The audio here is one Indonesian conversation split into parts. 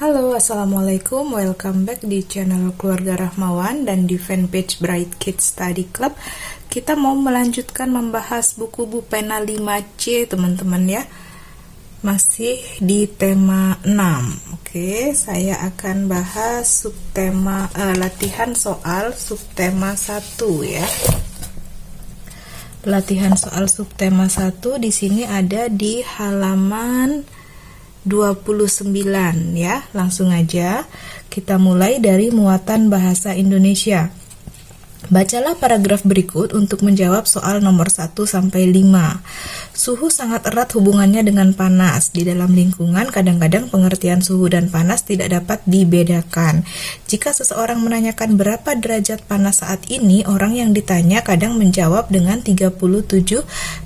Halo, Assalamualaikum. Welcome back di channel Keluarga Rahmawan dan di fanpage Bright Kids Study Club. Kita mau melanjutkan membahas buku Bu Pena 5C, teman-teman ya. Masih di tema 6. Oke, saya akan bahas subtema latihan soal subtema 1 ya. Latihan soal subtema 1 di sini ada di halaman 29 ya. Langsung aja kita mulai dari muatan bahasa Indonesia. Bacalah paragraf berikut untuk menjawab soal nomor 1 sampai 5. Suhu sangat erat hubungannya dengan panas. Di dalam lingkungan, kadang-kadang pengertian suhu dan panas tidak dapat dibedakan. Jika seseorang menanyakan berapa derajat panas saat ini, orang yang ditanya kadang menjawab dengan 37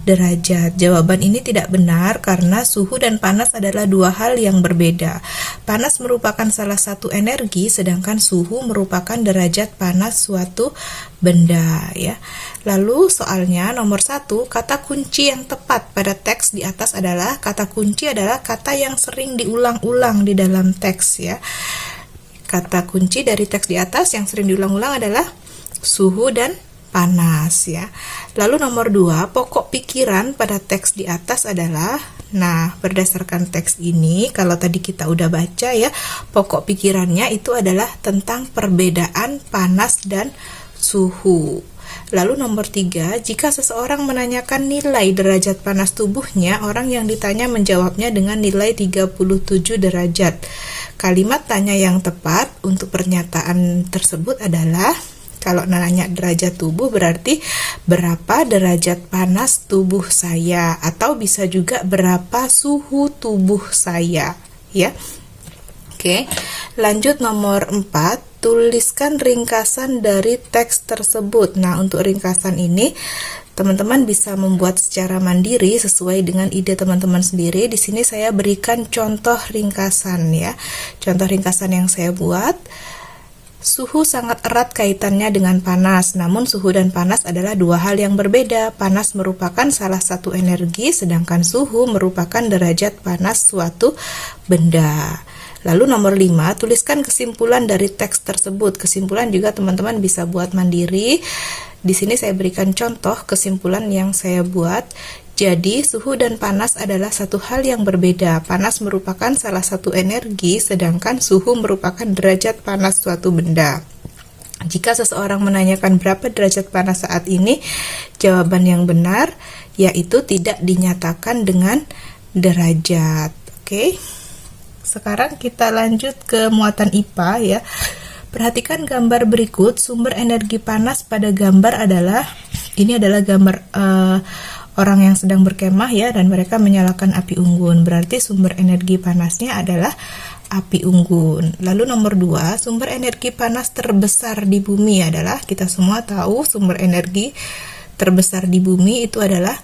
derajat. Jawaban ini tidak benar karena suhu dan panas adalah dua hal yang berbeda. Panas merupakan salah satu energi, sedangkan suhu merupakan derajat panas suatu benda ya. Lalu soalnya nomor 1, kata kunci yang tepat pada teks di atas adalah, kata kunci adalah kata yang sering diulang-ulang di dalam teks ya. Kata kunci dari teks di atas yang sering diulang-ulang adalah suhu dan panas ya. Lalu nomor 2, pokok pikiran pada teks di atas adalah, nah berdasarkan teks ini, kalau tadi kita udah baca ya, pokok pikirannya itu adalah tentang perbedaan panas dan suhu. Lalu nomor 3, jika seseorang menanyakan nilai derajat panas tubuhnya, orang yang ditanya menjawabnya dengan nilai 37 derajat. Kalimat tanya yang tepat untuk pernyataan tersebut adalah, kalau nanya derajat tubuh berarti berapa derajat panas tubuh saya, atau bisa juga berapa suhu tubuh saya ya. Oke, lanjut nomor 4, tuliskan ringkasan dari teks tersebut. Nah, untuk ringkasan ini teman-teman bisa membuat secara mandiri sesuai dengan ide teman-teman sendiri. Di sini saya berikan contoh ringkasan ya. Contoh ringkasan yang saya buat, suhu sangat erat kaitannya dengan panas, namun suhu dan panas adalah dua hal yang berbeda. Panas merupakan salah satu energi, sedangkan suhu merupakan derajat panas suatu benda. Lalu nomor 5, tuliskan kesimpulan dari teks tersebut. Kesimpulan juga teman-teman bisa buat mandiri. Di sini saya berikan contoh kesimpulan yang saya buat. Jadi, suhu dan panas adalah satu hal yang berbeda. Panas merupakan salah satu energi, sedangkan suhu merupakan derajat panas suatu benda. Jika seseorang menanyakan berapa derajat panas saat ini, jawaban yang benar yaitu tidak dinyatakan dengan derajat. Oke. Sekarang kita lanjut ke muatan IPA ya. Perhatikan gambar berikut. Sumber energi panas pada gambar adalah, ini adalah gambar orang yang sedang berkemah ya, dan mereka menyalakan api unggun. Berarti sumber energi panasnya adalah api unggun. Lalu nomor 2, sumber energi panas terbesar di bumi adalah, kita semua tahu sumber energi terbesar di bumi itu adalah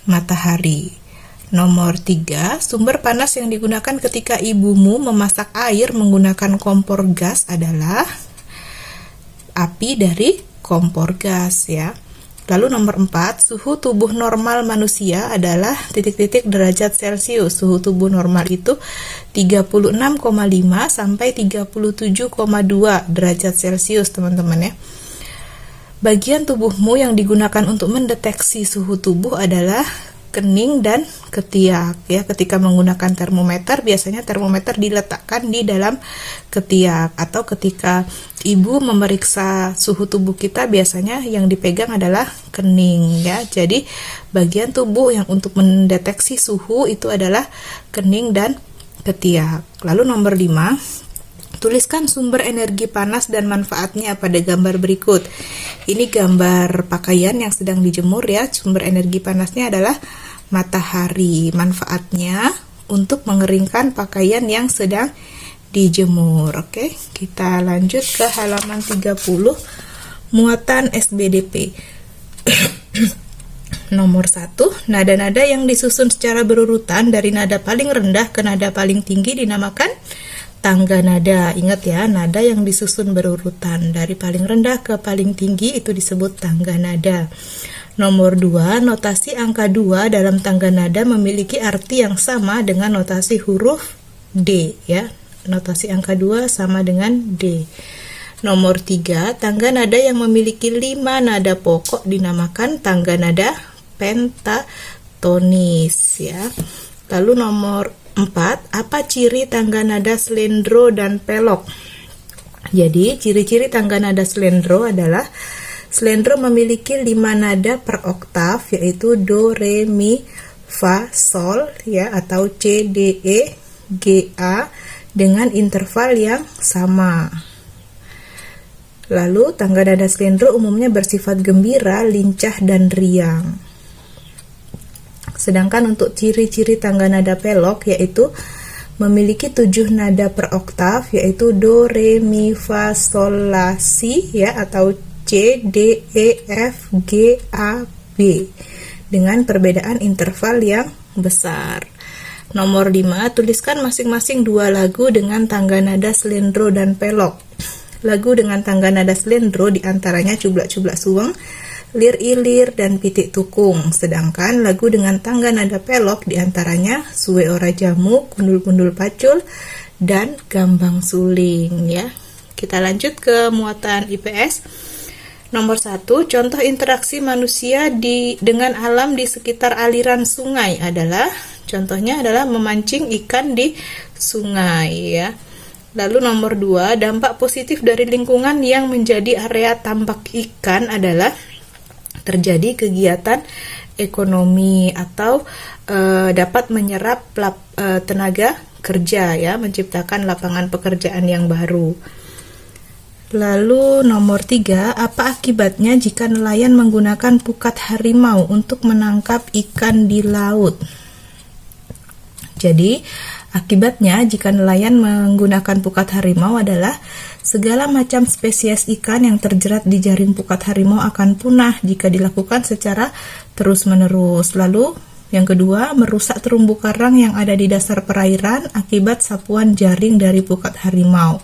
matahari. Nomor 3, sumber panas yang digunakan ketika ibumu memasak air menggunakan kompor gas adalah api dari kompor gas ya. Lalu nomor 4, suhu tubuh normal manusia adalah titik-titik derajat Celcius. Suhu tubuh normal itu 36,5 sampai 37,2 derajat Celcius, teman-teman ya. Bagian tubuhmu yang digunakan untuk mendeteksi suhu tubuh adalah kening dan ketiak ya. Ketika menggunakan termometer, biasanya termometer diletakkan di dalam ketiak, atau ketika ibu memeriksa suhu tubuh kita, biasanya yang dipegang adalah kening ya. Jadi bagian tubuh yang untuk mendeteksi suhu itu adalah kening dan ketiak. Lalu nomor 5, tuliskan sumber energi panas dan manfaatnya pada gambar berikut. Ini gambar pakaian yang sedang dijemur ya. Sumber energi panasnya adalah matahari. Manfaatnya untuk mengeringkan pakaian yang sedang dijemur. Oke, kita lanjut ke halaman 30. Muatan SBDP. Nomor 1, nada-nada yang disusun secara berurutan dari nada paling rendah ke nada paling tinggi dinamakan tangga nada. Ingat ya, nada yang disusun berurutan dari paling rendah ke paling tinggi itu disebut tangga nada. Nomor 2, notasi angka 2 dalam tangga nada memiliki arti yang sama dengan notasi huruf D ya. Notasi angka 2 sama dengan D. Nomor 3, tangga nada yang memiliki 5 nada pokok dinamakan tangga nada pentatonis ya. Lalu nomor 4, apa ciri tangga nada slendro dan pelok? Jadi, ciri-ciri tangga nada slendro adalah slendro memiliki 5 nada per oktav, yaitu do, re, mi, fa, sol ya, atau c, d, e, g, a dengan interval yang sama. Lalu tangga nada slendro umumnya bersifat gembira, lincah, dan riang. Sedangkan untuk ciri-ciri tangga nada pelok yaitu memiliki 7 nada per oktav, yaitu do, re, mi, fa, sol, la, si ya, atau C, D, E, F, G, A, B dengan perbedaan interval yang besar. Nomor 5, tuliskan masing-masing 2 lagu dengan tangga nada slendro dan pelok. Lagu dengan tangga nada slendro diantaranya Cublak-Cublak Suweng, Lir Ilir, dan Pitik Tukung. Sedangkan lagu dengan tangga nada pelok diantaranya Suwe Ora Jamu, Kundul-Kundul Pacul, dan Gambang Suling ya. Kita lanjut ke muatan IPS. Nomor 1, contoh interaksi manusia dengan alam di sekitar aliran sungai contohnya adalah memancing ikan di sungai ya. Lalu nomor 2, dampak positif dari lingkungan yang menjadi area tambak ikan adalah terjadi kegiatan ekonomi atau dapat menyerap tenaga kerja ya, menciptakan lapangan pekerjaan yang baru. Lalu nomor 3, apa akibatnya jika nelayan menggunakan pukat harimau untuk menangkap ikan di laut? Jadi, akibatnya jika nelayan menggunakan pukat harimau adalah segala macam spesies ikan yang terjerat di jaring pukat harimau akan punah jika dilakukan secara terus-menerus. Lalu, yang kedua, merusak terumbu karang yang ada di dasar perairan akibat sapuan jaring dari pukat harimau.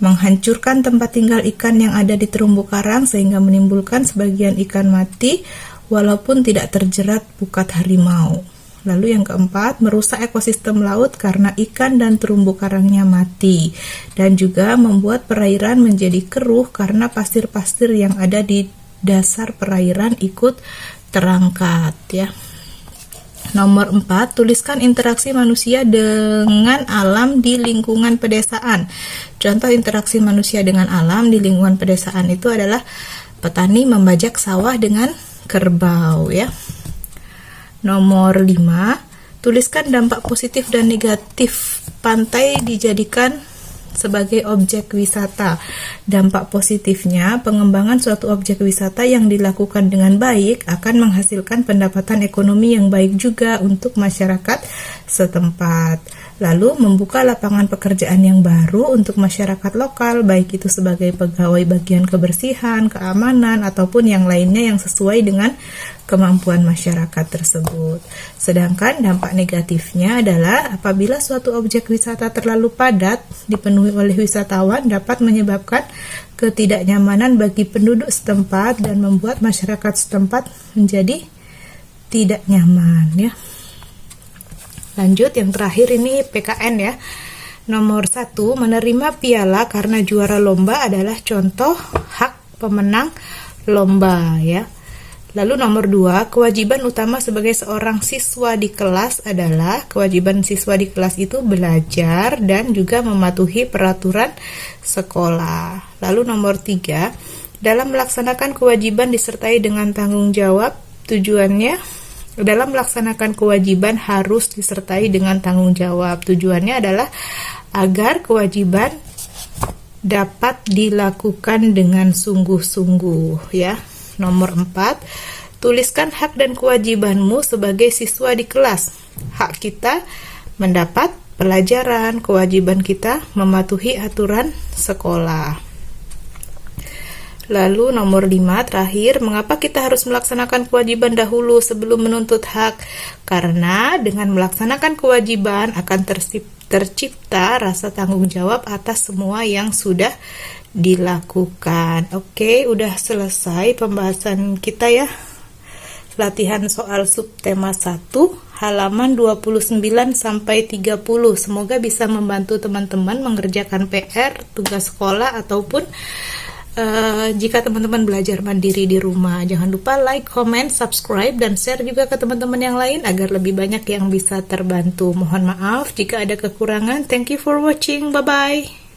Menghancurkan tempat tinggal ikan yang ada di terumbu karang sehingga menimbulkan sebagian ikan mati walaupun tidak terjerat pukat harimau. Lalu yang keempat, merusak ekosistem laut karena ikan dan terumbu karangnya mati, dan juga membuat perairan menjadi keruh karena pasir-pasir yang ada di dasar perairan ikut terangkat ya. Nomor 4, tuliskan interaksi manusia dengan alam di lingkungan pedesaan. Contoh interaksi manusia dengan alam di lingkungan pedesaan itu adalah petani membajak sawah dengan kerbau ya. Nomor 5, tuliskan dampak positif dan negatif pantai dijadikan sebagai objek wisata. Dampak positifnya, pengembangan suatu objek wisata yang dilakukan dengan baik akan menghasilkan pendapatan ekonomi yang baik juga untuk masyarakat setempat. Lalu membuka lapangan pekerjaan yang baru untuk masyarakat lokal, baik itu sebagai pegawai bagian kebersihan, keamanan, ataupun yang lainnya yang sesuai dengan kemampuan masyarakat tersebut. Sedangkan dampak negatifnya adalah apabila suatu objek wisata terlalu padat dipenuhi oleh wisatawan dapat menyebabkan ketidaknyamanan bagi penduduk setempat dan membuat masyarakat setempat menjadi tidak nyaman ya. Lanjut, yang terakhir ini PKN ya. Nomor 1, menerima piala karena juara lomba adalah contoh hak pemenang lomba ya. Lalu nomor 2, kewajiban utama sebagai seorang siswa di kelas adalah kewajiban siswa di kelas itu belajar dan juga mematuhi peraturan sekolah. Lalu nomor 3, dalam melaksanakan kewajiban disertai dengan tanggung jawab. Tujuannya dalam melaksanakan kewajiban harus disertai dengan tanggung jawab. Tujuannya adalah agar kewajiban dapat dilakukan dengan sungguh-sungguh ya. Nomor 4, tuliskan hak dan kewajibanmu sebagai siswa di kelas. Hak kita mendapat pelajaran, kewajiban kita mematuhi aturan sekolah. Lalu nomor 5 terakhir, mengapa kita harus melaksanakan kewajiban dahulu sebelum menuntut hak? Karena dengan melaksanakan kewajiban akan tercipta rasa tanggung jawab atas semua yang sudah dilakukan. Oke, udah selesai pembahasan kita ya. Latihan soal subtema 1 halaman 29 sampai 30. Semoga bisa membantu teman-teman mengerjakan PR, tugas sekolah, ataupun jika teman-teman belajar mandiri di rumah. Jangan lupa like, comment, subscribe, dan share juga ke teman-teman yang lain agar lebih banyak yang bisa terbantu. Mohon maaf jika ada kekurangan. Thank you for watching. Bye-bye.